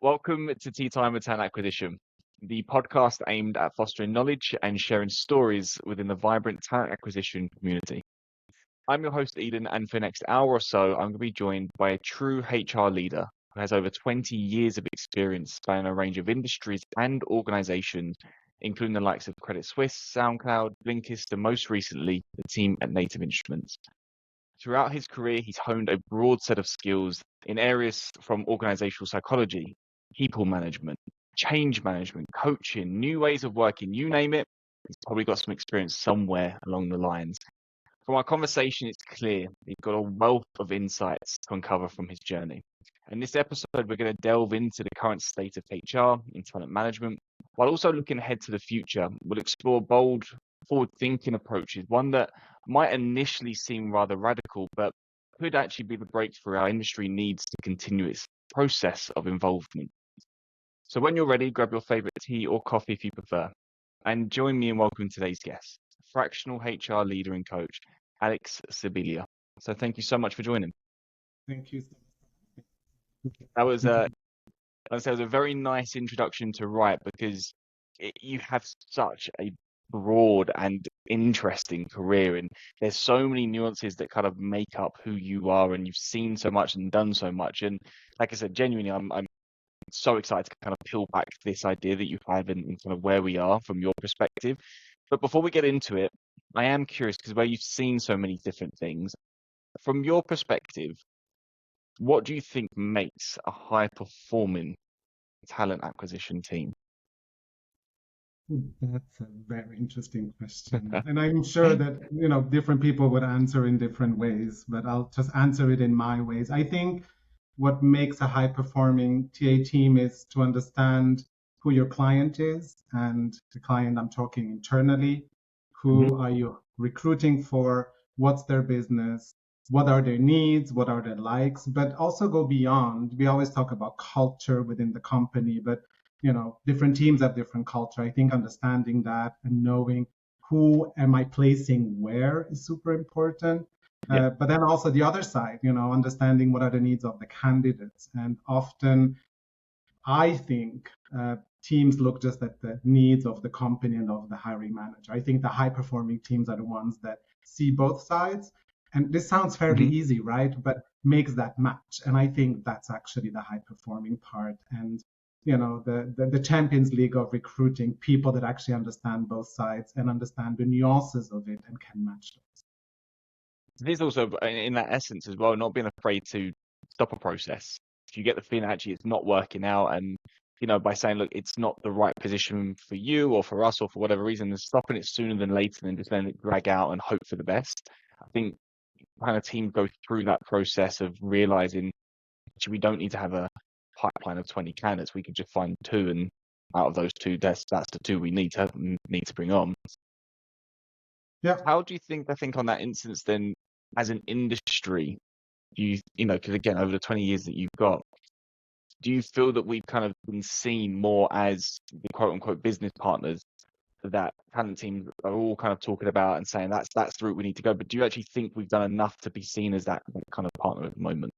Welcome to Tea Time with Talent Acquisition, the podcast aimed at fostering knowledge and sharing stories within the vibrant talent acquisition community. I'm your host, Eden, and for the next hour or so, I'm going to be joined by a true HR leader who has over 20 years of experience spanning a range of industries and organizations, including the likes of Credit Suisse, SoundCloud, Blinkist, and most recently, the team at Native Instruments. Throughout his career, he's honed a broad set of skills in areas from organizational psychology, people management, change management, coaching, new ways of working, you name it. He's probably got some experience somewhere along the lines. From our conversation, it's clear he's got a wealth of insights to uncover from his journey. In this episode, we're going to delve into the current state of HR and talent management, while also looking ahead to the future. We'll explore bold, forward-thinking approaches, one that might initially seem rather radical, but could actually be the breakthrough our industry needs to continue its process of involvement. So when you're ready, grab your favorite tea or coffee if you prefer, and join me in welcoming today's guest, fractional HR leader and coach, Aleks Sibilia. So thank you so much for joining. Thank you. That was a very nice introduction to Wright, because you have such a broad and interesting career, and there's so many nuances that kind of make up who you are, and you've seen so much and done so much. And like I said, genuinely, I'm so excited to kind of peel back this idea that you have in kind of where we are from your perspective. But before we get into it, I am curious, because where you've seen so many different things, from your perspective, what do you think makes a high-performing talent acquisition team? That's a very interesting question. And I'm sure that, different people would answer in different ways, but I'll just answer it in my ways. I think what makes a high-performing TA team is to understand who your client is, and the client I'm talking internally. Who are you recruiting for? What's their business? What are their needs? What are their likes? But also go beyond. We always talk about culture within the company, but different teams have different culture. I think understanding that and knowing who am I placing where is super important. Yeah. But then also the other side, understanding what are the needs of the candidates. And often I think teams look just at the needs of the company and of the hiring manager. I think the high performing teams are the ones that see both sides. And this sounds fairly easy, right? But makes that match. And I think that's actually the high performing part. And the Champions League of recruiting people that actually understand both sides and understand the nuances of it and can match those. There's also, in that essence as well, not being afraid to stop a process. If you get the feeling actually it's not working out, and by saying, look, it's not the right position for you or for us or for whatever reason, and stopping it sooner than later than just letting it drag out and hope for the best. I think kind of teams go through that process of realizing actually we don't need to have a pipeline of 20 candidates. We could just find two, and out of those two, that's the two we need to bring on. Yeah. How do you think on that instance then, as an industry, because again, over the 20 years that you've got, do you feel that we've kind of been seen more as the quote unquote business partners that talent teams are all kind of talking about and saying that's the route we need to go? But do you actually think we've done enough to be seen as that kind of partner at the moment?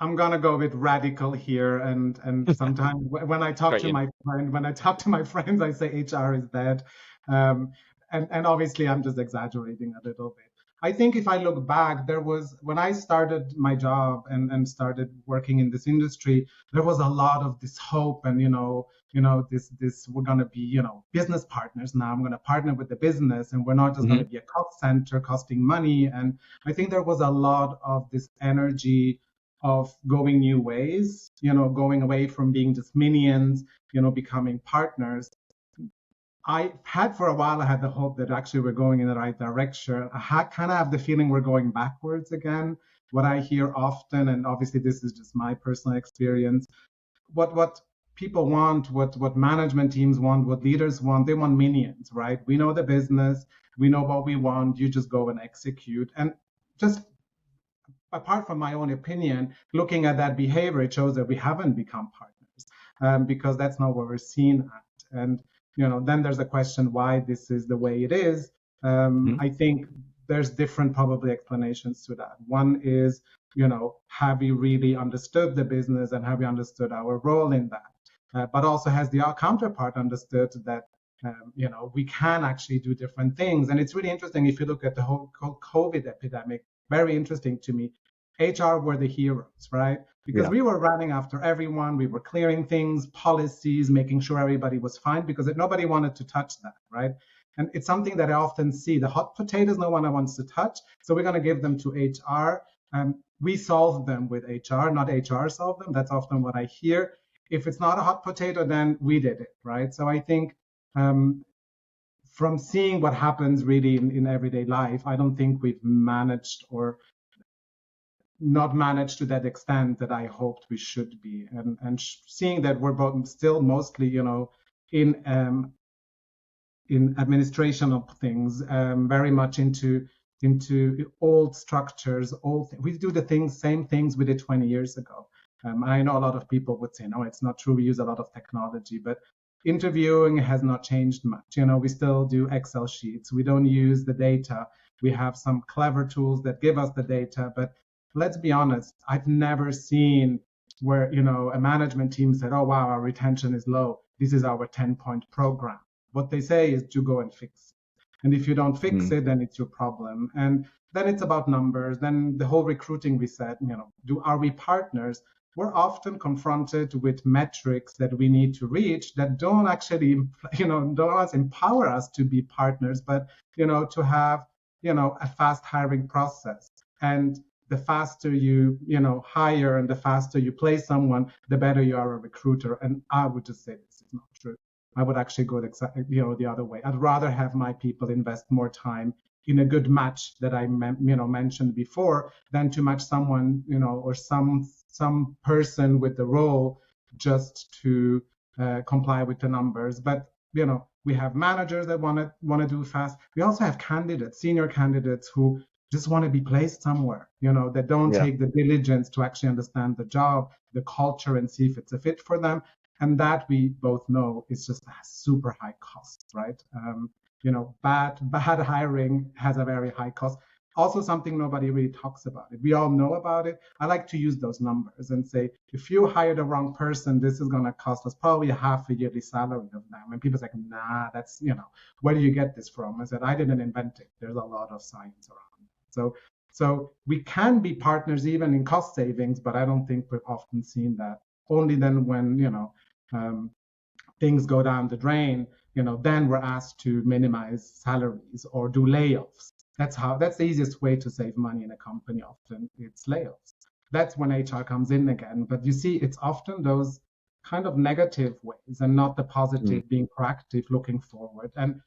I'm gonna go a bit radical here, and sometimes when I talk to my friends, I say HR is dead, and obviously I'm just exaggerating a little bit. I think if I look back, there was, when I started my job and started working in this industry, there was a lot of this hope and this we're gonna be business partners now. I'm gonna partner with the business, and we're not just gonna be a cost center costing money. And I think there was a lot of this energy of going new ways, going away from being just minions, becoming partners. I had for a while, I had the hope that actually we're going in the right direction. I kind of have the feeling we're going backwards again. What I hear often, and obviously this is just my personal experience, what people want, what management teams want, what leaders want, they want minions, right? We know the business, we know what we want, you just go and execute. And just apart from my own opinion, looking at that behavior, it shows that we haven't become partners, because that's not what we're seen at. And then there's a question why this is the way it is. I think there's different probably explanations to that. One is have we really understood the business and have we understood our role in that? But also has the counterpart understood that we can actually do different things? And it's really interesting if you look at the whole COVID epidemic, very interesting to me. HR were the heroes, right? Because we were running after everyone. We were clearing things, policies, making sure everybody was fine because nobody wanted to touch that, right? And it's something that I often see. The hot potatoes, no one wants to touch. So we're going to give them to HR. We solve them with HR, not HR solve them. That's often what I hear. If it's not a hot potato, then we did it, right? So I think from seeing what happens really in everyday life, I don't think we've managed or not managed to that extent that I hoped we should be. And seeing that we're both still mostly, in administration of things, very much into old structures, we do the same things we did 20 years ago. I know a lot of people would say, no, it's not true. We use a lot of technology, but interviewing has not changed much. We still do Excel sheets. We don't use the data. We have some clever tools that give us the data, but let's be honest, I've never seen where, a management team said, oh, wow, our retention is low. This is our 10-point program. What they say is to go and fix it. And if you don't fix it, then it's your problem. And then it's about numbers. Then the whole recruiting we said, are we partners? We're often confronted with metrics that we need to reach that don't actually, don't empower us to be partners, but, to have, a fast hiring process. And the faster you hire and the faster you place someone, the better you are a recruiter. And I would just say this is not true. I would actually go the other way. I'd rather have my people invest more time in a good match that I mentioned before than to match someone or some person with the role just to comply with the numbers. But we have managers that want to do fast. We also have candidates, senior candidates who just want to be placed somewhere, that don't take the diligence to actually understand the job, the culture, and see if it's a fit for them. And that we both know is just a super high cost, right? Bad hiring has a very high cost. Also something nobody really talks about it. We all know about it. I like to use those numbers and say, if you hire the wrong person, this is going to cost us probably half a yearly salary of them. And people say, nah, that's, where do you get this from? I said, I didn't invent it. There's a lot of science around it. So we can be partners even in cost savings, but I don't think we've often seen that. Only then when, things go down the drain, then we're asked to minimize salaries or do layoffs. That's the easiest way to save money in a company. Often it's layoffs. That's when HR comes in again. But you see, it's often those kind of negative ways and not the positive, being proactive, looking forward. And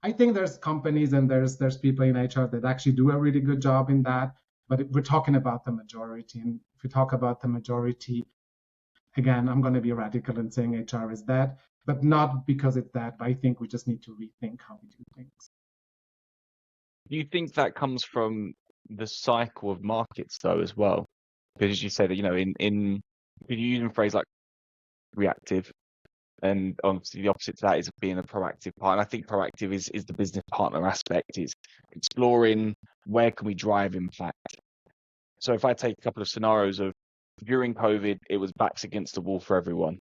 I think there's companies and there's people in HR that actually do a really good job in that. But we're talking about the majority. And if we talk about the majority, again, I'm going to be radical in saying HR is that, but not because it's that, but I think we just need to rethink how we do things. Do you think that comes from the cycle of markets, though, as well? Because as you said, you use a phrase like reactive, and obviously the opposite to that is being a proactive partner. I think proactive is the business partner aspect, is exploring where can we drive impact. So if I take a couple of scenarios of during COVID, it was backs against the wall for everyone.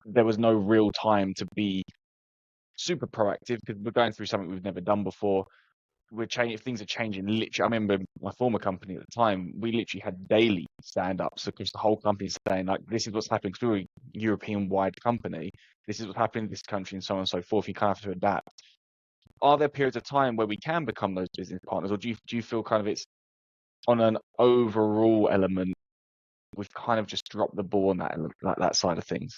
There was no real time to be super proactive because we're going through something we've never done before. Things are changing. Literally, I remember my former company at the time, we literally had daily stand-ups across the whole company saying, like, this is what's happening because we're a European-wide company. This is what's happening in this country and so on and so forth. You kind of have to adapt. Are there periods of time where we can become those business partners, or do you feel kind of it's on an overall element, we've kind of just dropped the ball on that side of things?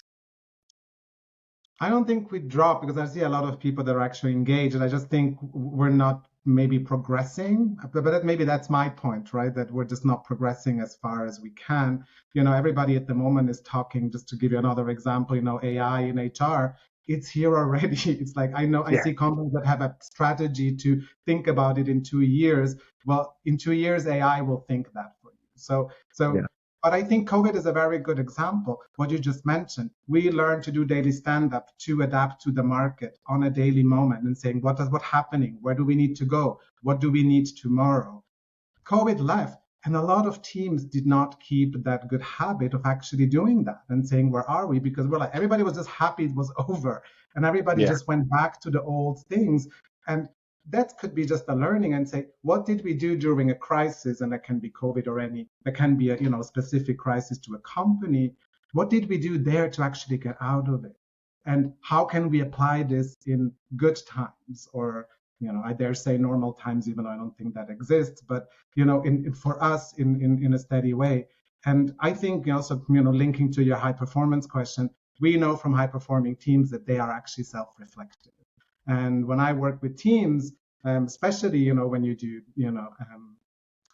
I don't think we drop because I see a lot of people that are actually engaged, and I just think we're not maybe progressing. But maybe that's my point, right? That we're just not progressing as far as we can. Everybody at the moment is talking. Just to give you another example, AI in HR. It's here already. It's like I see companies that have a strategy to think about it in 2 years. Well, in 2 years, AI will think that for you. So. But I think COVID is a very good example. What you just mentioned, we learn to do daily stand-up to adapt to the market on a daily moment and saying, what's happening? Where do we need to go? What do we need tomorrow? COVID left. And a lot of teams did not keep that good habit of actually doing that and saying, where are we? Because we're like, everybody was just happy it was over. And everybody Yeah. just went back to the old things. And that could be just a learning and say, what did we do during a crisis? And that can be COVID or that can be a specific crisis to a company. What did we do there to actually get out of it? And how can we apply this in good times, or I dare say normal times, even though I don't think that exists, but for us in a steady way. And I think also linking to your high performance question, we know from high performing teams that they are actually self-reflective. And when I work with teams, especially when you do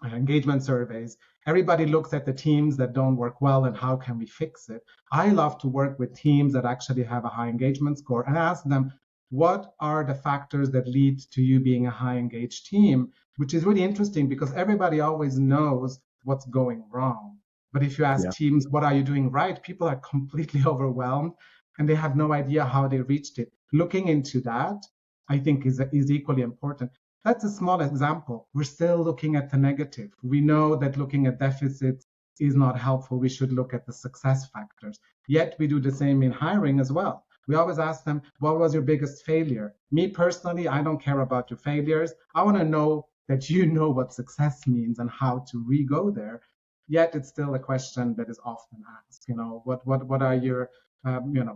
engagement surveys, everybody looks at the teams that don't work well and how can we fix it. I love to work with teams that actually have a high engagement score and ask them, what are the factors that lead to you being a high engaged team? Which is really interesting because everybody always knows what's going wrong. But if you ask teams, what are you doing right? People are completely overwhelmed and they have no idea how they reached it. Looking into that, I think is equally important. That's a small example. We're still looking at the negative. We know that looking at deficits is not helpful. We should look at the success factors. Yet we do the same in hiring as well. We always ask them, what was your biggest failure? Me personally, I don't care about your failures. I want to know that you know what success means and how to re-go there. Yet it's still a question that is often asked. What are your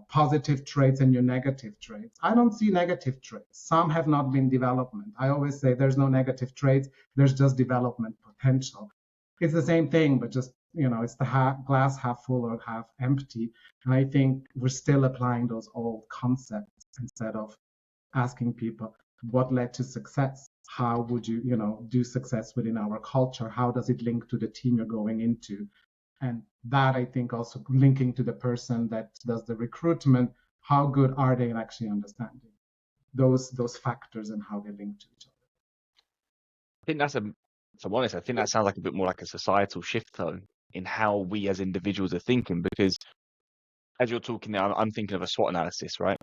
positive traits and your negative traits? I don't see negative traits. Some have not been development. I always say there's no negative traits. There's just development potential. It's the same thing, but just it's the glass half full or half empty. And I think we're still applying those old concepts instead of asking people what led to success. How would you, do success within our culture? How does it link to the team you're going into? And that, I think, also linking to the person that does the recruitment, how good are they in actually understanding those factors and how they link to each other? I think if I'm honest, I think that sounds like a bit more like a societal shift, though, in how we as individuals are thinking. Because as you're talking now, I'm thinking of a SWOT analysis, right?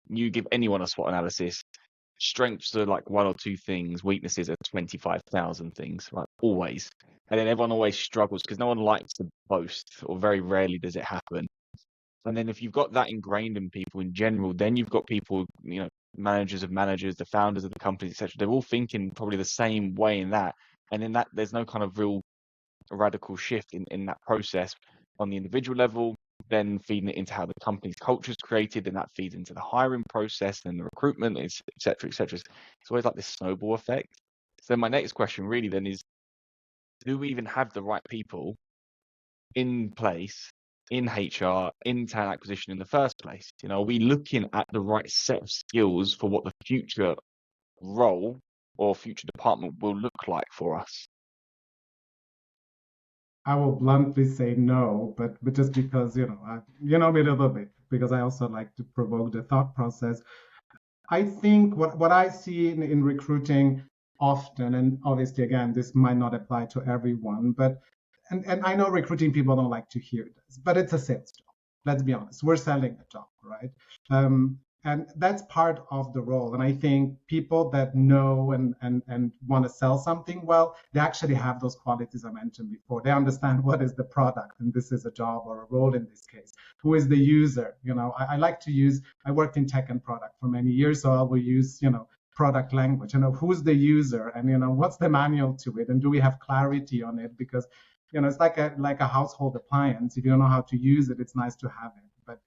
You give anyone a SWOT analysis, strengths are like one or two things, weaknesses are 25,000 things, right? Always. And then everyone always struggles because no one likes to boast, or very rarely does it happen. And then if you've got that ingrained in people in general, then you've got people, managers of managers, the founders of the companies, etc. They're all thinking probably the same way in that. And in that, there's no kind of real radical shift in that process on the individual level, then feeding it into how the company's culture is created, and that feeds into the hiring process and the recruitment, et cetera, et cetera. It's always like this snowball effect. So my next question really then is, do we even have the right people in place in HR, in talent acquisition in the first place? Are we looking at the right set of skills for what the future role or future department will look like for us? I will bluntly say no, but just because, me a little bit, because I also like to provoke the thought process. I think what I see in recruiting often, and obviously, again, this might not apply to everyone, but and I know recruiting people don't like to hear this, but it's a sales job. Let's be honest. We're selling a job, right? And that's part of the role. And I think people that know and want to sell something well, they actually have those qualities I mentioned before. They understand what is the product, and this is a job or a role in this case. Who is the user? I like to use, I worked in tech and product for many years, so I will use, product language. Who's the user, and what's the manual to it, and do we have clarity on it? Because it's like a household appliance. If you don't know how to use it, it's nice to have it. But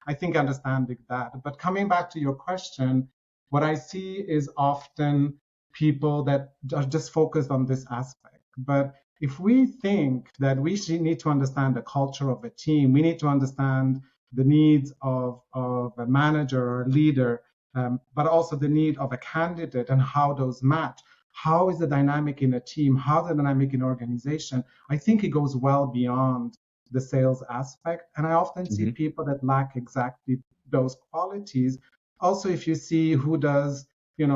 I think understanding that. But coming back to your question, what I see is often people that are just focused on this aspect. But if we think that we need to understand the culture of a team, we need to understand the needs of a manager or a leader, but also the need of a candidate and how those match. How is the dynamic in a team? How's the dynamic in an organization? I think it goes well beyond the sales aspect. And I often see people that lack exactly those qualities. Also, if you see who does,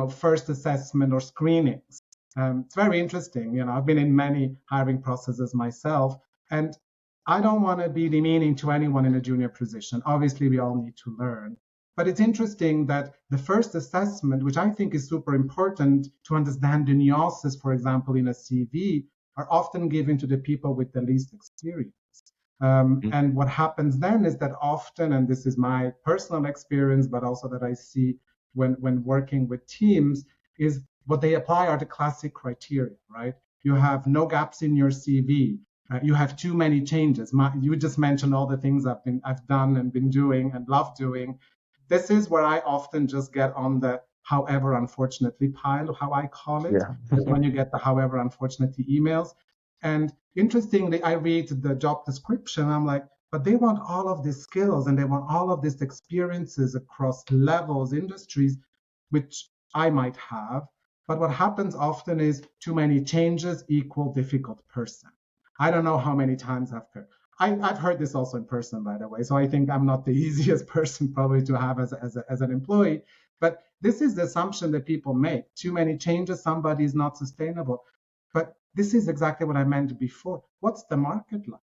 first assessment or screenings, it's very interesting. I've been in many hiring processes myself, and I don't want to be demeaning to anyone in a junior position. Obviously, we all need to learn. But it's interesting that the first assessment, which I think is super important to understand the nuances, for example, in a CV, are often given to the people with the least experience. Mm-hmm. And what happens then is that often, and this is my personal experience, but also that I see when working with teams, is what they apply are the classic criteria, right? You have no gaps in your CV. You have too many changes. You just mentioned all the things I've done and been doing and love doing. This is where I often just get on the however unfortunately pile, how I call it. Yeah. When you get the however unfortunately emails. And interestingly, I read the job description. I'm like, but they want all of these skills and they want all of these experiences across levels, industries, which I might have. But what happens often is too many changes equal difficult person. I don't know how many times I've heard this also in person, by the way. So I think I'm not the easiest person probably to have as an employee. But this is the assumption that people make. Too many changes, somebody is not sustainable. But this is exactly what I meant before. What's the market like?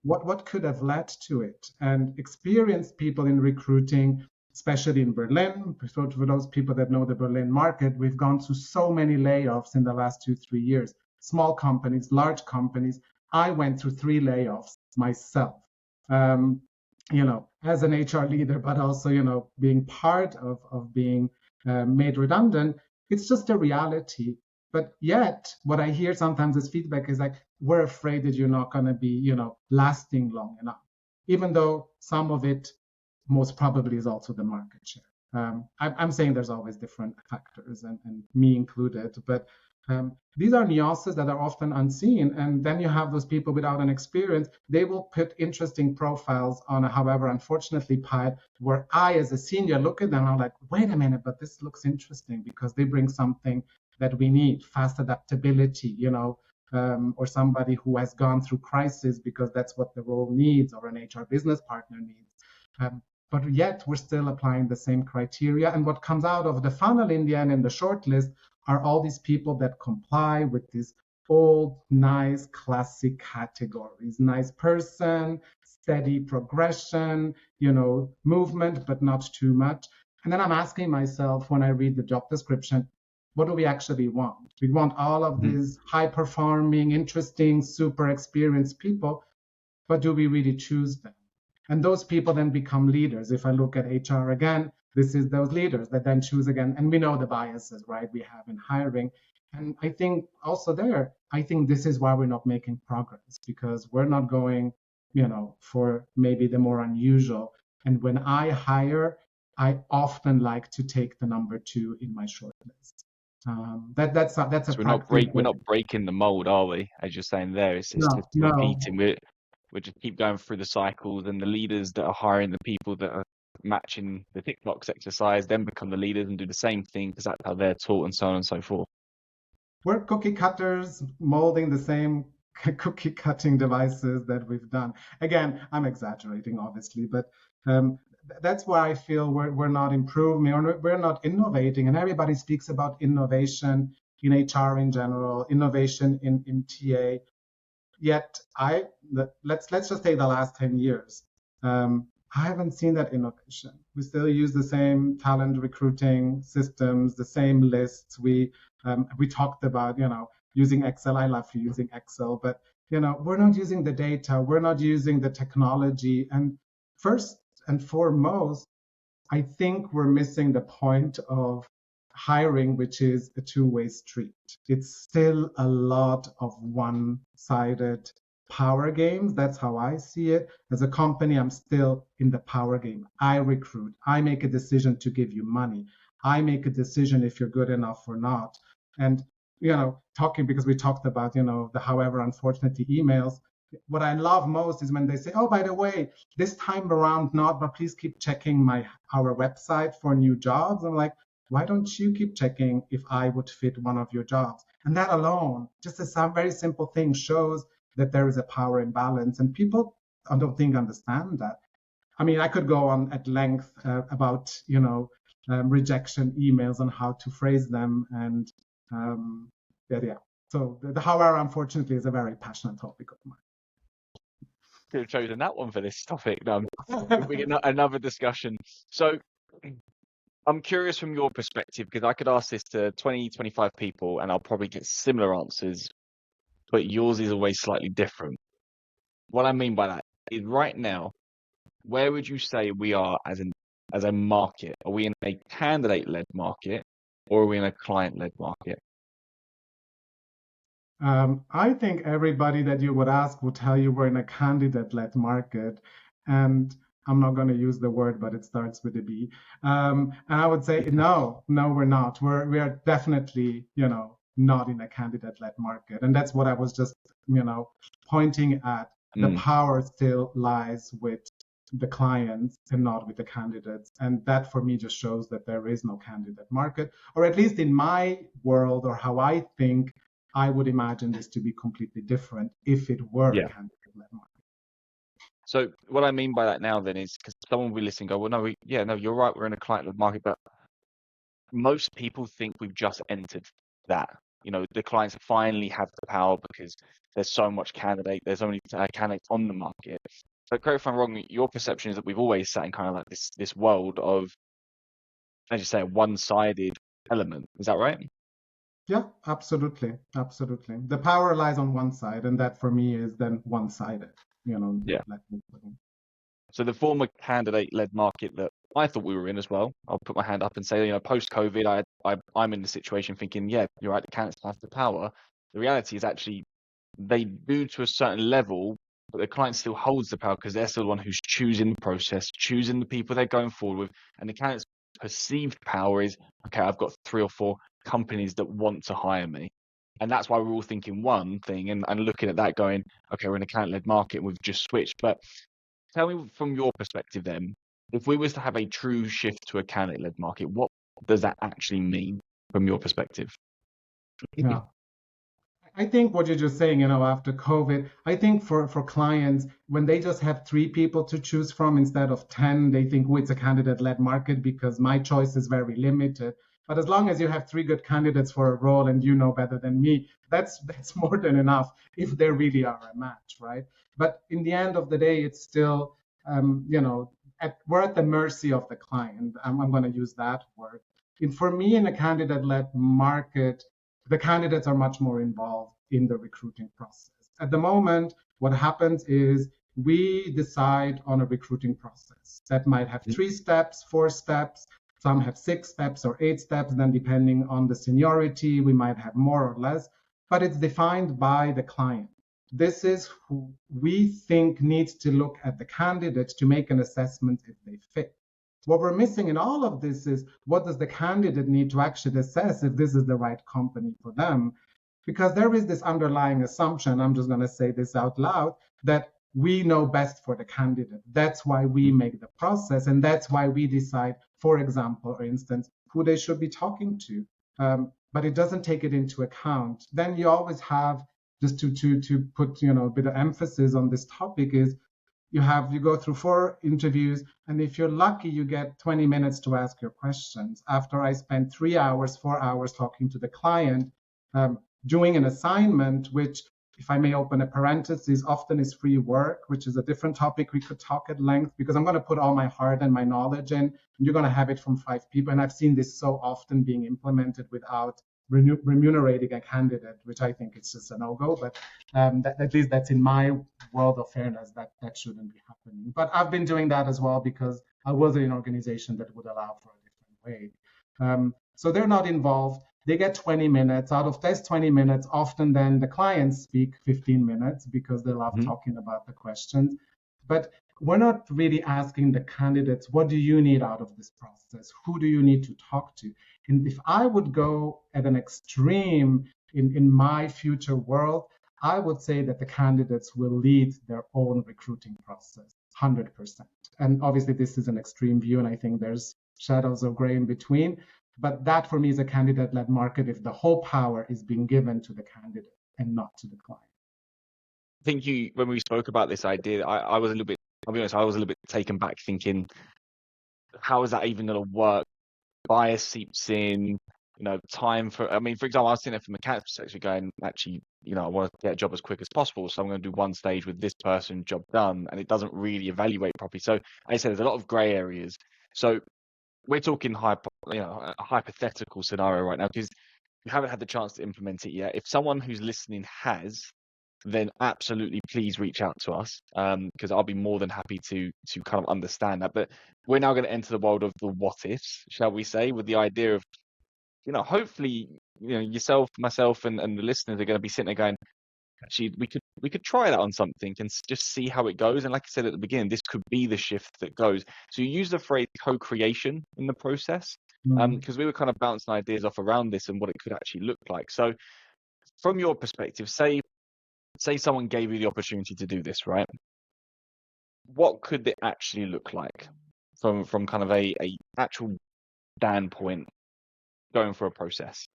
What could have led to it? And experienced people in recruiting, especially in Berlin, for those people that know the Berlin market, we've gone through so many layoffs in the last 2-3 years. Small companies, large companies. I went through 3 layoffs myself. As an HR leader, but also, being part of being made redundant. It's just a reality. But yet, what I hear sometimes as feedback is like, we're afraid that you're not going to be, lasting long enough, even though some of it most probably is also the market share. I'm saying there's always different factors, and me included, but these are nuances that are often unseen. And then you have those people without an experience. They will put interesting profiles on a however unfortunately pile, where I, as a senior, look at them and I'm like, wait a minute, but this looks interesting because they bring something that we need, fast adaptability, or somebody who has gone through crisis because that's what the role needs, or an HR business partner needs. But yet we're still applying the same criteria. And what comes out of the funnel in the end in the shortlist are all these people that comply with these old, nice, classic categories. Nice person, steady progression, movement, but not too much. And then I'm asking myself when I read the job description, what do we actually want? We want all of these high-performing, interesting, super experienced people, but do we really choose them? And those people then become leaders. If I look at HR again, this is those leaders that then choose again. And we know the biases, right, we have in hiring. And I think also I think this is why we're not making progress, because we're not going, for maybe the more unusual. And when I hire, I often like to take the number 2 in my shortlist. That's so we're not breaking the mold, are we? As you're saying there, it's just competing. We just keep going through the cycles, and the leaders that are hiring the people that are matching the tick box exercise then become the leaders and do the same thing because that's how they're taught, and so on and so forth. We're cookie cutters molding the same cookie cutting devices that we've done. Again, I'm exaggerating, obviously, but that's why I feel we're not improving, or we're not innovating. And everybody speaks about innovation in HR in general, innovation in TA. Yet let's just take the last 10 years. I haven't seen that innovation. We still use the same talent recruiting systems, the same lists. We talked about, using Excel. I love using Excel, but we're not using the data. We're not using the technology. And first and foremost, I think we're missing the point of hiring, which is a two-way street. It's still a lot of one-sided power games. That's how I see it. As a company, I'm still in the power game. I recruit. I make a decision to give you money. I make a decision if you're good enough or not. And, because we talked about, the however unfortunately emails, what I love most is when they say, oh, by the way, this time around not, but please keep checking our website for new jobs. I'm like, why don't you keep checking if I would fit one of your jobs? And that alone, just a very simple thing, shows that there is a power imbalance. And people, I don't think, understand that. I mean, I could go on at length about, rejection emails and how to phrase them. And yeah. So the however, unfortunately, is a very passionate topic of mine. Could have chosen that one for this topic. We get another discussion. So I'm curious from your perspective, because I could ask this to 20, 25 people and I'll probably get similar answers. but yours is always slightly different. What I mean by that is right now, where would you say we are as a market? Are we in a candidate-led market or are we in a client-led market? I think everybody that you would ask would tell you we're in a candidate-led market, and I'm not going to use the word, but it starts with a B. And I would say no, we're not. We are definitely, not in a candidate-led market, and that's what I was just, pointing at. The power still lies with the clients and not with the candidates, and that for me just shows that there is no candidate market, or at least in my world or how I think. I would imagine this to be completely different if it were a candidate-led market. So what I mean by that now then is because someone will listen and go, well, no, you're right, we're in a client-led market, but most people think we've just entered that. The clients finally have the power because there's so much there's only candidates on the market. So correct if I'm wrong, your perception is that we've always sat in kind of like this world of, as you say, a one-sided element. Is that right? Yeah, absolutely. Absolutely. The power lies on one side, and that for me is then one-sided, Yeah. Like So the former candidate-led market that I thought we were in as well, I'll put my hand up and say, post-COVID, I'm in the situation thinking, yeah, you're right, the candidates have the power. The reality is actually they do to a certain level, but the client still holds the power because they're still the one who's choosing the process, choosing the people they're going forward with. And the candidate's perceived power is, okay, I've got 3 or 4 companies that want to hire me. And that's why we're all thinking one thing and looking at that going, okay, we're in a candidate-led market and we've just switched. But tell me from your perspective then, if we was to have a true shift to a candidate-led market, what does that actually mean from your perspective? Yeah. I think what you're just saying, after COVID, I think for clients, when they just have 3 people to choose from instead of 10, they think, oh, it's a candidate-led market because my choice is very limited. But as long as you have 3 good candidates for a role and you know better than me, that's more than enough if they really are a match, right? But in the end of the day, it's still, we're at the mercy of the client. I'm going to use that word. And for me, in a candidate-led market, the candidates are much more involved in the recruiting process. At the moment, what happens is we decide on a recruiting process that might have 3 steps, 4 steps, some have 6 steps or 8 steps, then depending on the seniority, we might have more or less, but it's defined by the client. This is who we think needs to look at the candidates to make an assessment if they fit. What we're missing in all of this is what does the candidate need to actually assess if this is the right company for them? Because there is this underlying assumption, I'm just going to say this out loud, that we know best for the candidate. That's why we make the process, and that's why we decide, for example, for instance, who they should be talking to. But it doesn't take it into account. Then you always have, just to put a bit of emphasis on this topic, is you go through 4 interviews, and if you're lucky, you get 20 minutes to ask your questions. After I spent 3 hours, 4 hours talking to the client, doing an assignment, which, if I may open a parenthesis, often is free work, which is a different topic we could talk at length, because I'm going to put all my heart and my knowledge in, and you're going to have it from 5 people. And I've seen this so often being implemented without remunerating a candidate, which I think is just a no-go. But at least that's in my world of fairness, that shouldn't be happening. But I've been doing that as well because I was in an organization that would allow for a different way. So they're not involved. They get 20 minutes. Out of those 20 minutes, often then the clients speak 15 minutes because they love talking about the questions. But we're not really asking the candidates, what do you need out of this process? Who do you need to talk to? And if I would go at an extreme in my future world, I would say that the candidates will lead their own recruiting process, 100%. And obviously, this is an extreme view, and I think there's shadows of gray in between. But that, for me, is a candidate-led market if the whole power is being given to the candidate and not to the client. I think when we spoke about this idea, I was a little bit, I'll be honest, I was a little bit taken back thinking, how is that even going to work? Bias seeps in, time for example, I was sitting there from a mechanics perspective going, actually, I want to get a job as quick as possible. So I'm going to do one stage with this person, job done. And it doesn't really evaluate properly. So I said, there's a lot of gray areas. So we're talking a hypothetical scenario right now because you haven't had the chance to implement it yet. If someone who's listening has, then absolutely please reach out to us, because I'll be more than happy to kind of understand that. But we're now going to enter the world of the what ifs, shall we say, with the idea of, hopefully, yourself, myself, and the listeners are going to be sitting there going, actually, we could try that on something and just see how it goes. And like I said at the beginning, this could be the shift that goes. So you use the phrase co-creation in the process, because we were kind of bouncing ideas off around this and what it could actually look like. So from your perspective, say someone gave you the opportunity to do this, right? What could it actually look like from kind of a actual standpoint going for a process?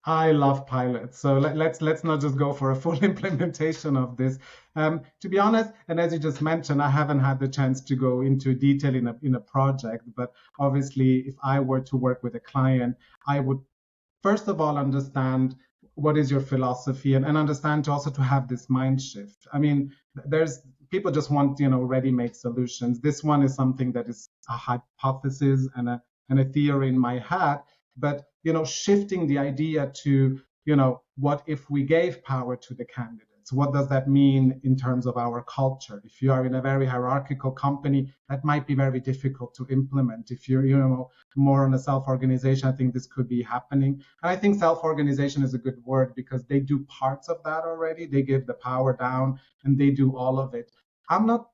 I love pilots. So let's not just go for a full implementation of this. To be honest, and as you just mentioned, I haven't had the chance to go into detail in a project, but obviously, if I were to work with a client, I would first of all understand what is your philosophy, and understand to also to have this mind shift. I mean, there's people just want ready-made solutions. This one is something that is a hypothesis and a theory in my head, but shifting the idea to what if we gave power to the candidates? What does that mean in terms of our culture? If you are in a very hierarchical company, that might be very difficult to implement. If you're more on a self-organization, I think this could be happening. And I think self-organization is a good word because they do parts of that already. They give the power down and they do all of it. I'm not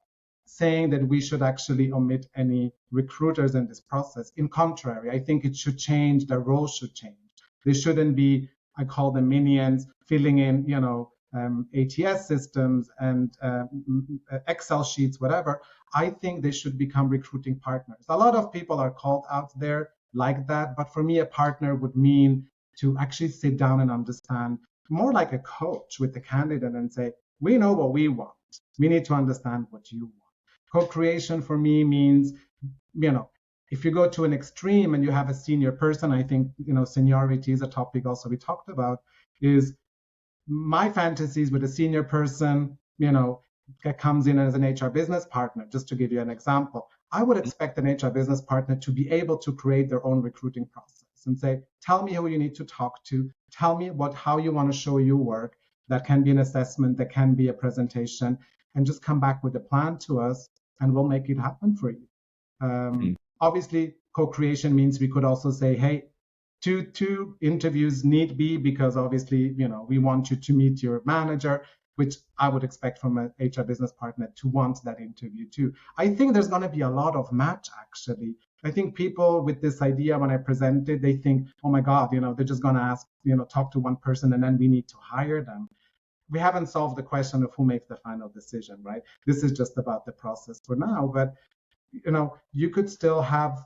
saying that we should actually omit any recruiters in this process. In contrary, I think it should change. Their role should change. They shouldn't be, I call them minions, filling in, ATS systems and Excel sheets, whatever. I think they should become recruiting partners. A lot of people are called out there like that, but for me, a partner would mean to actually sit down and understand, more like a coach with the candidate, and say, we know what we want. We need to understand what you want. Co-creation for me means, if you go to an extreme and you have a senior person, I think, seniority is a topic also we talked about, is my fantasies with a senior person, that comes in as an HR business partner. Just to give you an example, I would expect an HR business partner to be able to create their own recruiting process and say, tell me who you need to talk to, tell me how you want to show your work. That can be an assessment, that can be a presentation, and just come back with a plan to us, and we'll make it happen for you. Obviously, co-creation means we could also say, hey, two interviews need be, because obviously, we want you to meet your manager, which I would expect from an HR business partner to want that interview too. I think there's going to be a lot of match, actually. I think people with this idea, when I present it, they think, oh my God, they're just going to ask, talk to one person and then we need to hire them. We haven't solved the question of who makes the final decision, right? This is just about the process for now, but you could still have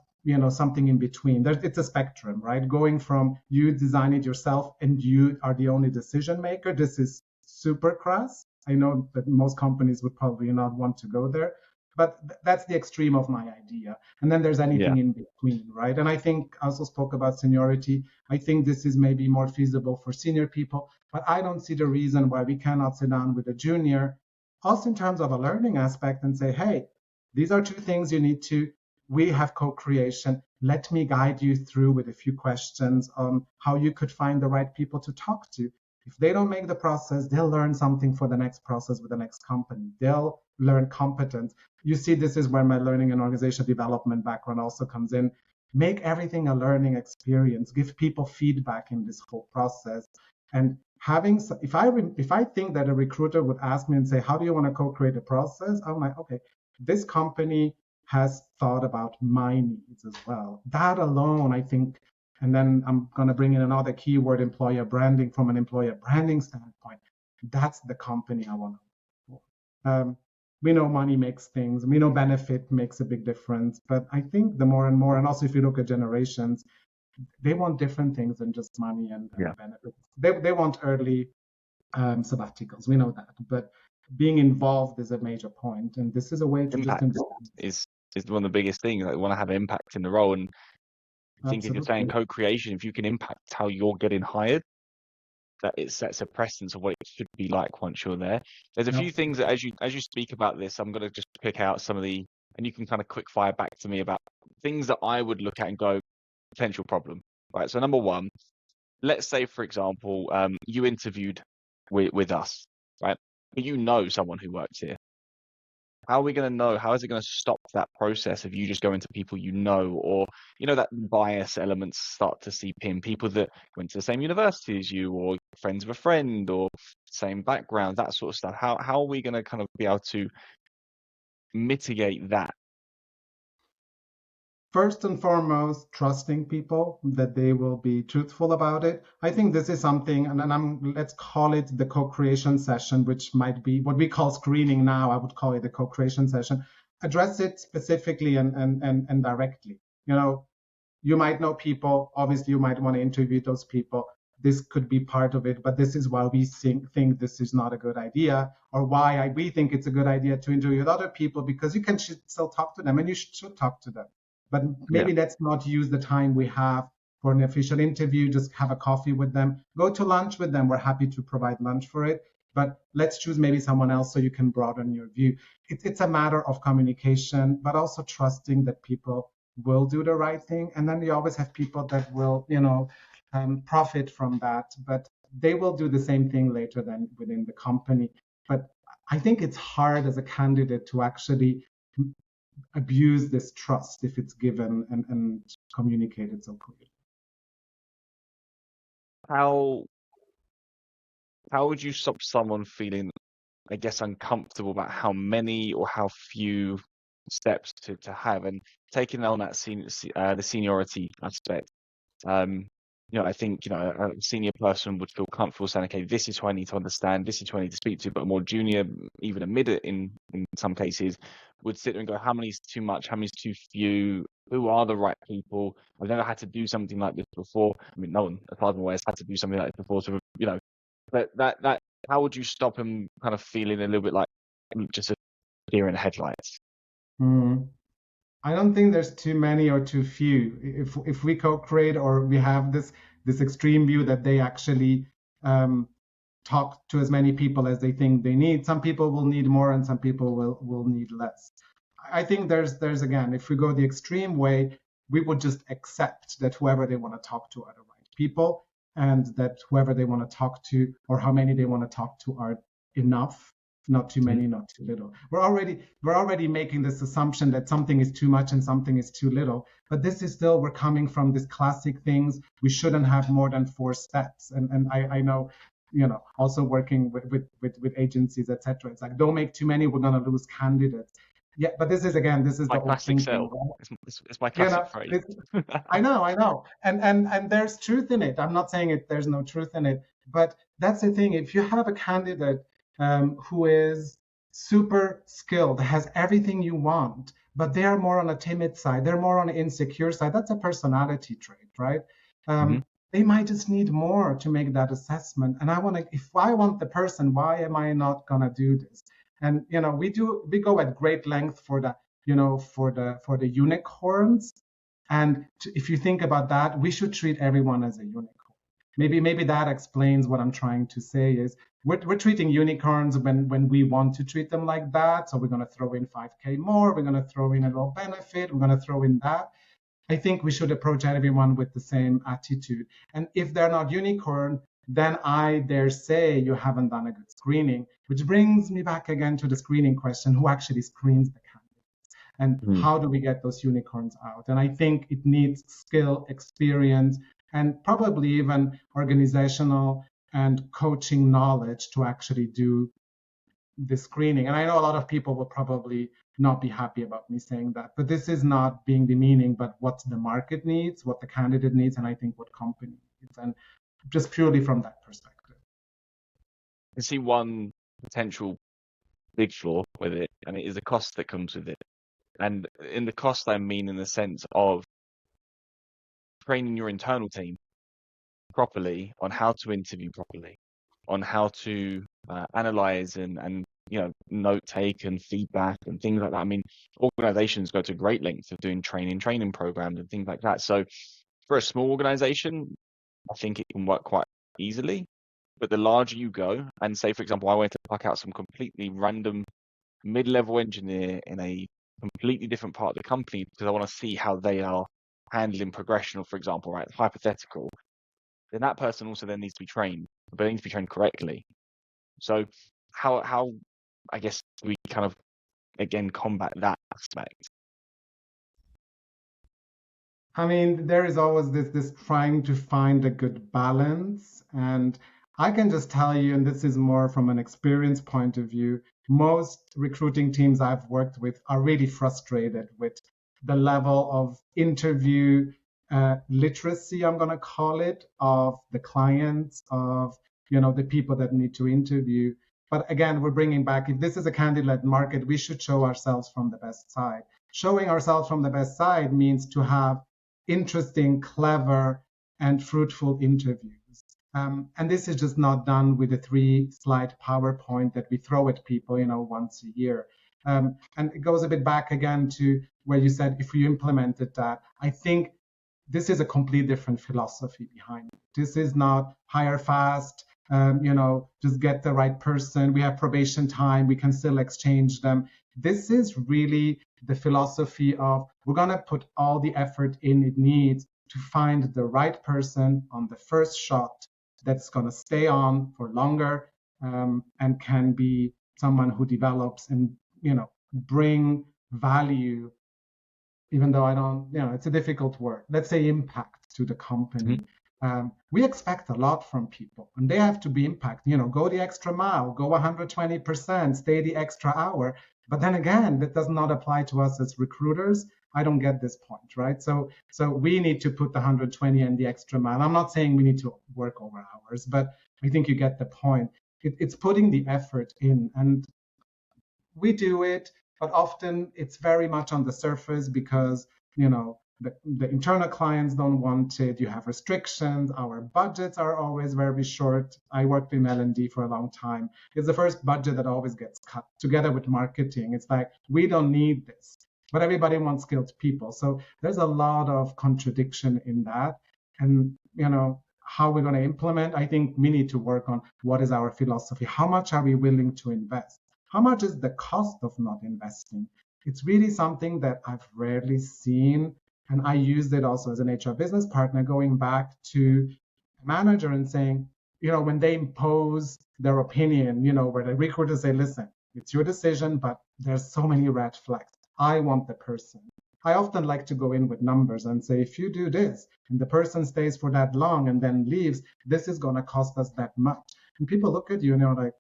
something in between. It's a spectrum, right? Going from you design it yourself and you are the only decision maker. This is super crass. I know that most companies would probably not want to go there, but that's the extreme of my idea. And then there's anything in between, right? And I think I also spoke about seniority. I think this is maybe more feasible for senior people, but I don't see the reason why we cannot sit down with a junior, also in terms of a learning aspect, and say, hey, these are two things you need to, we have co-creation. Let me guide you through with a few questions on how you could find the right people to talk to. If they don't make the process, they'll learn something for the next process with the next company. They'll learn competence. You see, this is where my learning and organizational development background also comes in. Make everything a learning experience. Give people feedback in this whole process. And if I think that a recruiter would ask me and say, how do you want to co-create a process? I'm like, okay, this company has thought about my needs as well. That alone, I think, and then I'm going to bring in another keyword, employer branding, from an employer branding standpoint. That's the company I want to work for. We know money makes things. We know benefit makes a big difference. But I think the more and more, and also if you look at generations, they want different things than just money and benefits. They want early sabbaticals. We know that. But being involved is a major point. And this is a way to impact is one of the biggest things. Like, we want to have impact in the role. And I think if you're saying co-creation, if you can impact how you're getting hired, that it sets a precedence of what it should be like once you're there. There's a few things that as you speak about this, I'm going to just pick out some of the, and you can kind of quick fire back to me about things that I would look at and go, potential problem, right? So number one, let's say, for example, you interviewed with us right? But you know someone who works here. How are we going to know? How is it going to stop that process of you just going to people you know, or that bias elements start to seep in? People that went to the same university as you, or friends of a friend, or same background, that sort of stuff. How are we going to kind of be able to mitigate that? First and foremost, trusting people that they will be truthful about it. I think this is something, and let's call it the co-creation session, which might be what we call screening now. I would call it the co-creation session. Address it specifically and directly. You might know people. Obviously, you might want to interview those people. This could be part of it, but this is why we think this is not a good idea, or why we think it's a good idea to interview with other people, because you can still talk to them, and you should talk to them. But maybe let's not use the time we have for an official interview. Just have a coffee with them, go to lunch with them. We're happy to provide lunch for it. But let's choose maybe someone else so you can broaden your view. It's a matter of communication, but also trusting that people will do the right thing. And then you always have people that will, profit from that, but they will do the same thing later than within the company. But I think it's hard as a candidate to actually abuse this trust if it's given and communicated so clearly. How would you stop someone feeling, I guess, uncomfortable about how many or how few steps to have, and taking on that the seniority aspect? I think a senior person would feel comfortable saying, okay, this is who I need to understand, this is who I need to speak to. But a more junior, even a mid in some cases, would sit there and go, how many is too much, how many is too few, who are the right people? I've never had to do something like this before. I mean, no one, as far as I'm aware, has had to do something like this before. So but that how would you stop him kind of feeling a little bit like just a deer in the headlights? I don't think there's too many or too few. If we co-create, or we have this extreme view that they actually talk to as many people as they think they need. Some people will need more, and some people will need less. I think there's again, if we go the extreme way, we would just accept that whoever they want to talk to are the right people, and that whoever they want to talk to, or how many they want to talk to, are enough. Not too many, not too little. We're already making this assumption that something is too much and something is too little. But this is still, we're coming from these classic things. We shouldn't have more than 4 steps. And I know, also working with agencies, etc. It's like, don't make too many. We're gonna lose candidates. Yeah, but this is the old thinking. It's my classic phrase. I know, and there's truth in it. I'm not saying there's no truth in it, but that's the thing. If you have a candidate who is super skilled, has everything you want, but they are more on a timid side, they're more on an insecure side. That's a personality trait, right? They might just need more to make that assessment. And if I want the person, why am I not gonna do this? And we go at great length for the for the unicorns. And if you think about that, we should treat everyone as a unicorn. Maybe that explains what I'm trying to say is we're treating unicorns when we want to treat them like that. So we're going to throw in 5K more. We're going to throw in a little benefit. We're going to throw in that. I think we should approach everyone with the same attitude. And if they're not unicorn, then I dare say you haven't done a good screening, which brings me back again to the screening question: who actually screens the candidates? And how do we get those unicorns out? And I think it needs skill, experience, and probably even organizational and coaching knowledge to actually do the screening. And I know a lot of people will probably not be happy about me saying that, but this is not being demeaning, but what the market needs, what the candidate needs, and I think what company needs, and just purely from that perspective. I see one potential big flaw with it, and it is the cost that comes with it. And in the cost, I mean in the sense of training your internal team properly on how to interview properly, on how to analyze and note take and feedback and things like that. I mean, organizations go to great lengths of doing training programs and things like that. So for a small organization, I think it can work quite easily. But the larger you go, and say, for example, I went to pluck out some completely random mid-level engineer in a completely different part of the company because I want to see how they are handling progression, for example, right? Hypothetical. Then that person also then needs to be trained, but they need to be trained correctly. So how I guess we kind of again combat that aspect? I mean, there is always this trying to find a good balance. And I can just tell you, and this is more from an experience point of view, most recruiting teams I've worked with are really frustrated with the level of interview literacy, I'm going to call it, of the clients, of the people that need to interview. But again, we're bringing back, if this is a candidate market, we should show ourselves from the best side. Showing ourselves from the best side means to have interesting, clever, and fruitful interviews. And this is just not done with a 3-slide PowerPoint that we throw at people, once a year. And it goes a bit back again to where you said if we implemented that. I think this is a complete different philosophy behind it. This is not hire fast, just get the right person. We have probation time. We can still exchange them. This is really the philosophy of we're going to put all the effort in it needs to find the right person on the first shot that's going to stay on for longer, and can be someone who develops and bring value, even though I don't, it's a difficult word. Let's say impact to the company. We expect a lot from people, and they have to be impact. Go the extra mile, go 120%, stay the extra hour. But then again, that does not apply to us as recruiters. I don't get this point, right? So we need to put the 120 and the extra mile. I'm not saying we need to work over hours, but I think you get the point. It's putting the effort in, and we do it, but often it's very much on the surface because the internal clients don't want it. You have restrictions. Our budgets are always very short. I worked in L&D for a long time. It's the first budget that always gets cut together with marketing. It's like, we don't need this, but everybody wants skilled people. So there's a lot of contradiction in that. And, how we're going to implement, I think we need to work on what is our philosophy. How much are we willing to invest? How much is the cost of not investing? It's really something that I've rarely seen. And I used it also as an HR business partner, going back to a manager and saying, when they impose their opinion, where the recruiters say, listen, it's your decision, but there's so many red flags. I want the person. I often like to go in with numbers and say, if you do this and the person stays for that long and then leaves, this is going to cost us that much. And people look at you and they're like,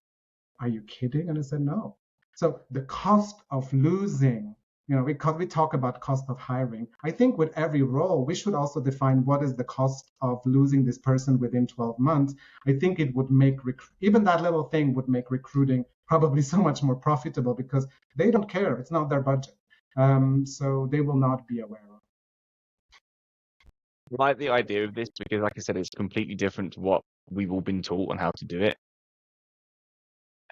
are you kidding? And I said, no. So the cost of losing, we talk about cost of hiring. I think with every role, we should also define what is the cost of losing this person within 12 months. I think it would make, even that little thing would make recruiting probably so much more profitable because they don't care. It's not their budget. So they will not be aware of. I like the idea of this because, like I said, it's completely different to what we've all been taught on how to do it.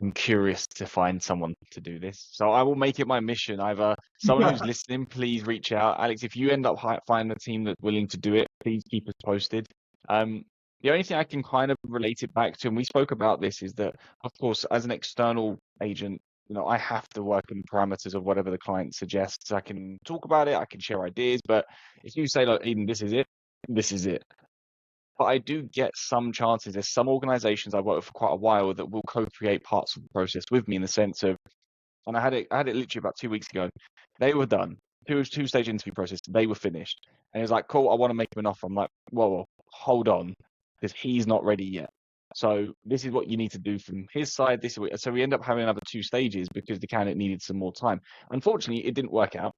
I'm curious to find someone to do this. So I will make it my mission. Either someone who's listening, please reach out. Aleks, if you end up finding a team that's willing to do it, please keep us posted. The only thing I can kind of relate it back to, and we spoke about this, is that, of course, as an external agent, I have to work in the parameters of whatever the client suggests. I can talk about it, I can share ideas, but if you say, like, Eden, this is it, this is it. But I do get some chances. There's some organizations I've worked with for quite a while that will co-create parts of the process with me in the sense of, and I had it literally about 2 weeks ago. They were done. Two-stage interview process. They were finished. And it was like, cool, I want to make him an offer. I'm like, whoa, hold on, because he's not ready yet. So this is what you need to do from his side. So we end up having another 2 stages because the candidate needed some more time. Unfortunately, it didn't work out.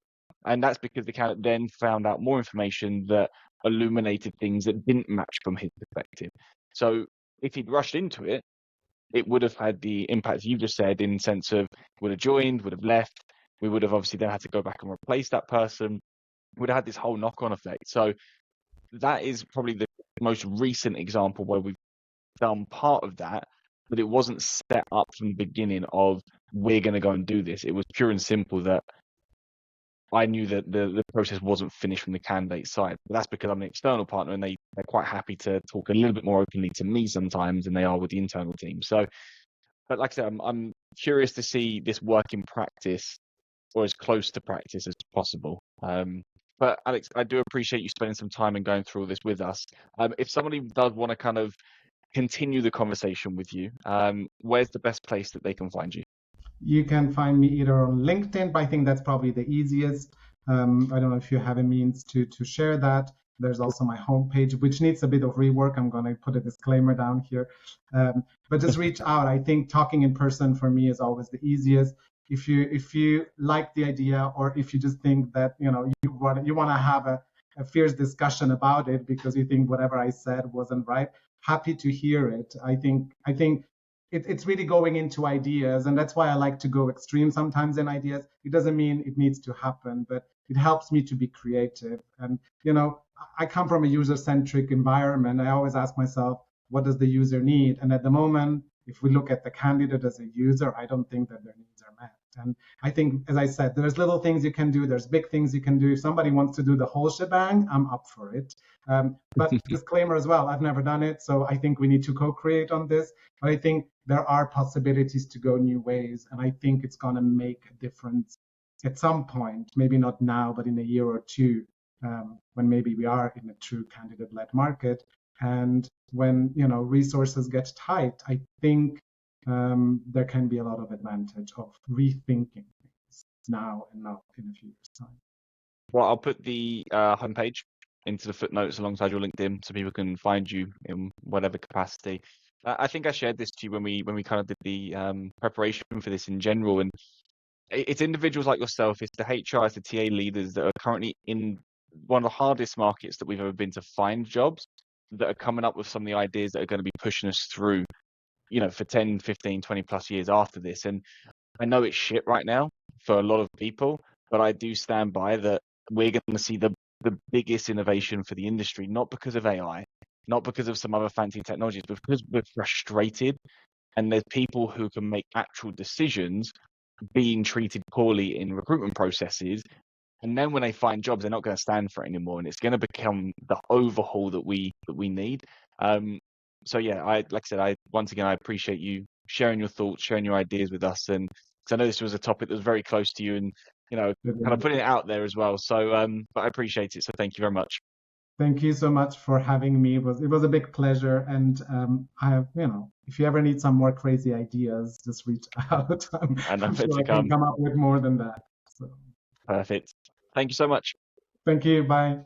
And that's because the candidate then found out more information that illuminated things that didn't match from his perspective. So if he'd rushed into it, it would have had the impact you just said, in the sense of would have joined, would have left. We would have obviously then had to go back and replace that person. Would have had this whole knock-on effect. So that is probably the most recent example where we've done part of that, but it wasn't set up from the beginning of we're going to go and do this. It was pure and simple that I knew that the process wasn't finished from the candidate side. But that's because I'm an external partner and they're quite happy to talk a little bit more openly to me sometimes than they are with the internal team. So, but like I said, I'm curious to see this work in practice, or as close to practice as possible. But Aleks, I do appreciate you spending some time and going through all this with us. If somebody does want to kind of continue the conversation with you, where's the best place that they can find you? You can find me either on LinkedIn, but I think that's probably the easiest. I don't know if you have a means to share that. There's also my homepage, which needs a bit of rework. I'm going to put a disclaimer down here. But just reach out. I think talking in person for me is always the easiest. If you like the idea, or if you just think that you want to have a fierce discussion about it because you think whatever I said wasn't right, happy to hear it. I think it's really going into ideas, and that's why I like to go extreme sometimes in ideas. It doesn't mean it needs to happen, but it helps me to be creative. And I come from a user-centric environment. I always ask myself, what does the user need? And at the moment, if we look at the candidate as a user, I don't think that their needs are met. And I think, as I said, there's little things you can do, there's big things you can do. If somebody wants to do the whole shebang, I'm up for it. But disclaimer as well, I've never done it, so I think we need to co-create on this. But I think there are possibilities to go new ways, and I think it's going to make a difference at some point, maybe not now, but in a year or two, when maybe we are in a true candidate-led market. And when resources get tight, I think there can be a lot of advantage of rethinking things now and not in a few years' time. Well, I'll put the homepage into the footnotes alongside your LinkedIn so people can find you in whatever capacity. I think I shared this to you when we kind of did the preparation for this in general, and it's individuals like yourself, it's the HR, it's the TA leaders that are currently in one of the hardest markets that we've ever been to find jobs, that are coming up with some of the ideas that are going to be pushing us through, for 10, 15, 20 plus years after this. And I know it's shit right now for a lot of people, but I do stand by that we're going to see the biggest innovation for the industry, not because of AI, not because of some other fancy technologies, but because we're frustrated and there's people who can make actual decisions being treated poorly in recruitment processes. And then when they find jobs, they're not going to stand for it anymore. And it's going to become the overhaul that we need. So yeah, like I said, once again, I appreciate you sharing your thoughts, sharing your ideas with us. And because I know this was a topic that was very close to you and, kind of putting it out there as well. So, but I appreciate it. So thank you very much. Thank you so much for having me. It was a big pleasure. And if you ever need some more crazy ideas, just reach out. I'm sure I can come up with more than that. So. Perfect. Thank you so much. Thank you. Bye.